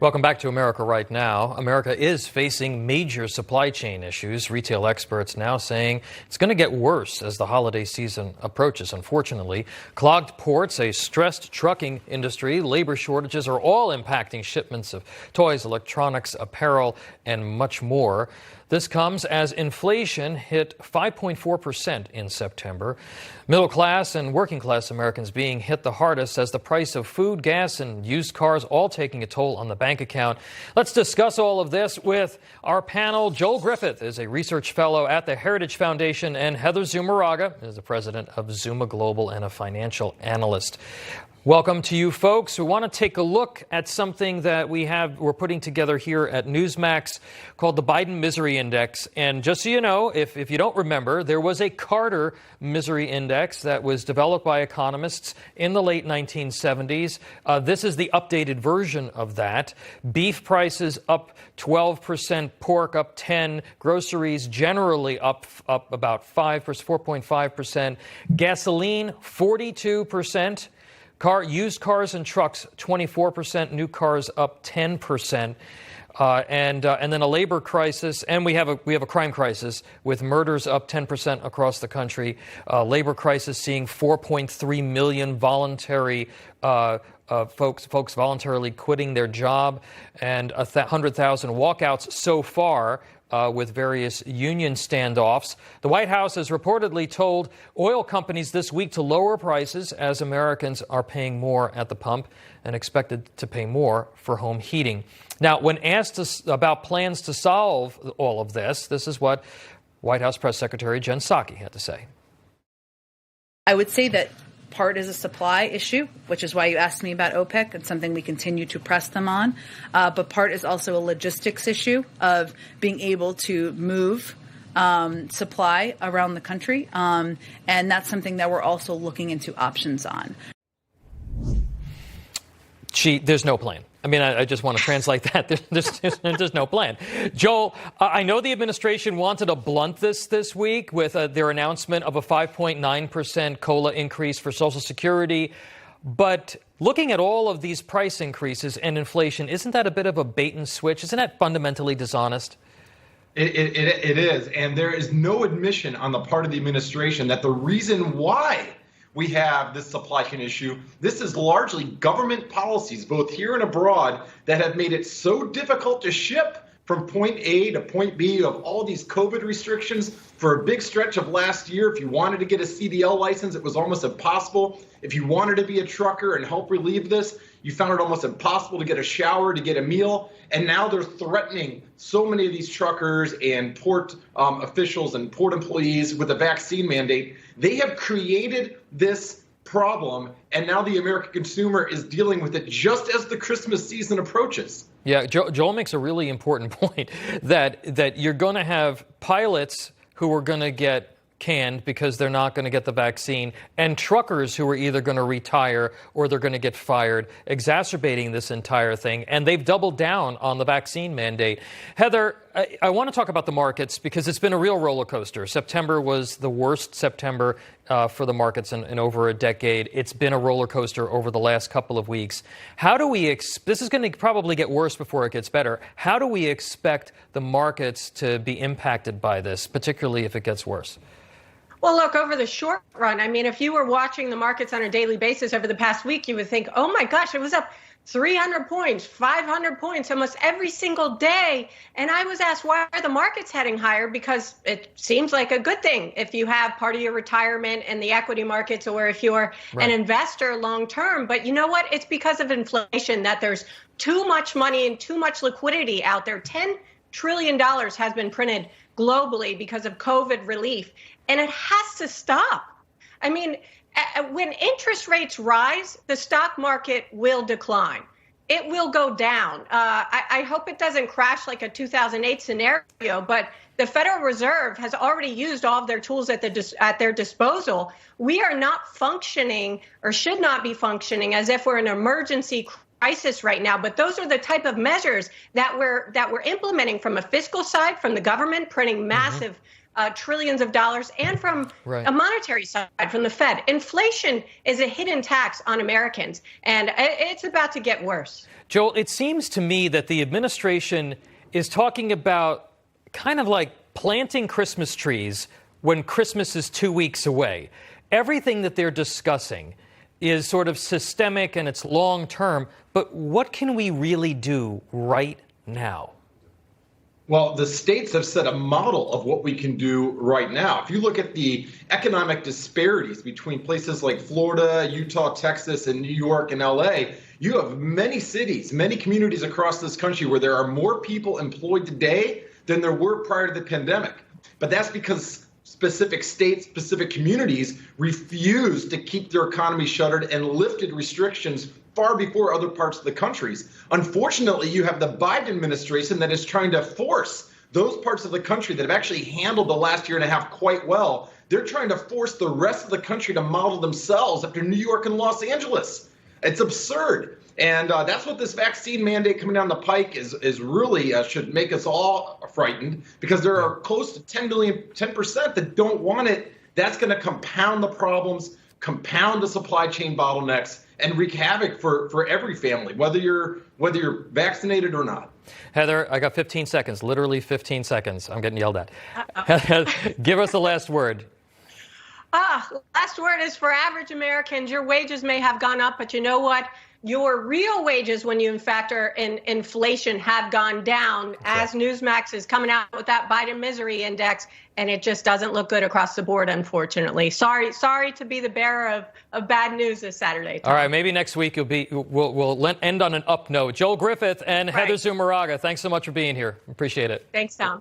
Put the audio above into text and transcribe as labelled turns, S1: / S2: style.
S1: Welcome back to America Right Now. America is facing major supply chain issues. Retail experts now saying it's going to get worse as the holiday season approaches, unfortunately. Clogged ports, a stressed trucking industry, labor shortages are all impacting shipments of toys, electronics, apparel, and much more. This comes as inflation hit 5.4% in September. Middle class and working class Americans being hit the hardest as the price of food, gas, and used cars all taking a toll on the bank account. Let's discuss all of this with our panel. Joel Griffith is a research fellow at the Heritage Foundation, and Heather Zumaraga is the president of Zuma Global and a financial analyst. Welcome to you folks. We want to take a look at something that we're putting together here at Newsmax called the Biden Misery Index. And just so you know, if you don't remember, there was a Carter Misery Index that was developed by economists in the late 1970s. This is the updated version of that. Beef prices up 12%, pork up 10%, groceries generally up about 4.5%, gasoline 42%. Used cars and trucks, 24%, new cars up 10%, and then a labor crisis, and we have a crime crisis with murders up 10% across the country. Labor crisis seeing 4.3 million voluntary folks voluntarily quitting their job, and 100,000 walkouts so far. With various union standoffs. The White House has reportedly told oil companies this week to lower prices as Americans are paying more at the pump and expected to pay more for home heating. Now, when asked about plans to solve all of this, this is what White House Press Secretary Jen Psaki had to say.
S2: I would say that part is a supply issue, which is why you asked me about OPEC. It's something we continue to press them on. But part is also a logistics issue of being able to move supply around the country. And that's something that we're also looking into options on.
S1: There's no plan. I mean, I just want to translate that. There's no plan. Joel, I know the administration wanted to blunt this week with their announcement of a 5.9% COLA increase for Social Security. But looking at all of these price increases and inflation, isn't that a bit of a bait and switch? Isn't that fundamentally dishonest?
S3: It is. And there is no admission on the part of the administration that the reason why we have this supply chain issue. This is largely government policies, both here and abroad, that have made it so difficult to ship from point A to point B of all these COVID restrictions. For a big stretch of last year, if you wanted to get a CDL license, it was almost impossible. If you wanted to be a trucker and help relieve this, you found it almost impossible to get a shower, to get a meal. And now they're threatening so many of these truckers and port officials and port employees with a vaccine mandate. They have created this problem, and now the American consumer is dealing with it just as the Christmas season approaches.
S1: Yeah, Joel makes a really important point that you're going to have pilots who are going to get canned because they're not going to get the vaccine, and truckers who are either going to retire or they're going to get fired, exacerbating this entire thing. And they've doubled down on the vaccine mandate. Heather, I want to talk about the markets because it's been a real roller coaster. September was the worst September for the markets in over a decade. It's been a roller coaster over the last couple of weeks. How do we this is going to probably get worse before it gets better. How do we expect the markets to be impacted by this, particularly if it gets worse?
S4: Well, look, over the short run, I mean, if you were watching the markets on a daily basis over the past week, you would think, oh, my gosh, it was up 300 points, 500 points almost every single day. And I was asked, why are the markets heading higher? Because it seems like a good thing if you have part of your retirement in the equity markets or if you're an investor long term. But you know what? It's because of inflation that there's too much money and too much liquidity out there. $10 trillion has been printed globally because of COVID relief. And it has to stop. I mean, when interest rates rise, the stock market will decline. It will go down. I hope it doesn't crash like a 2008 scenario, but the Federal Reserve has already used all of their tools at their disposal. We are not functioning or should not be functioning as if we're an emergency crisis right now, but those are the type of measures that we're implementing from a fiscal side, from the government printing massive trillions of dollars, and from a monetary side, from the Fed. Inflation is a hidden tax on Americans, and it's about to get worse.
S1: Joel, it seems to me that the administration is talking about kind of like planting Christmas trees when Christmas is 2 weeks away. Everything that they're discussing is sort of systemic and it's long term, but what can we really do right now?
S3: Well, the states have set a model of what we can do right now. If you look at the economic disparities between places like Florida, Utah, Texas, and New York and LA, you have many cities, many communities across this country where there are more people employed today than there were prior to the pandemic. But that's because specific states, specific communities refused to keep their economy shuttered and lifted restrictions far before other parts of the countries. Unfortunately, you have the Biden administration that is trying to force those parts of the country that have actually handled the last year and a half quite well. They're trying to force the rest of the country to model themselves after New York and Los Angeles. It's absurd. And that's what this vaccine mandate coming down the pike is really should make us all frightened, because there are close to 10% that don't want it. That's going to compound the problems, compound the supply chain bottlenecks, and wreak havoc for every family, whether you're vaccinated or not.
S1: Heather, I got 15 seconds, literally 15 seconds. I'm getting yelled at. Give us the last word.
S4: Last word is for average Americans. Your wages may have gone up, but you know what? Your real wages, when you factor in inflation, have gone down, as Newsmax is coming out with that Biden misery index, and it just doesn't look good across the board, unfortunately. Sorry to be the bearer of bad news this Saturday, Tom.
S1: All right, maybe next week we'll end on an up note. Joel Griffith and Heather Zumaraga, thanks so much for being here. Appreciate it.
S4: Thanks, Tom.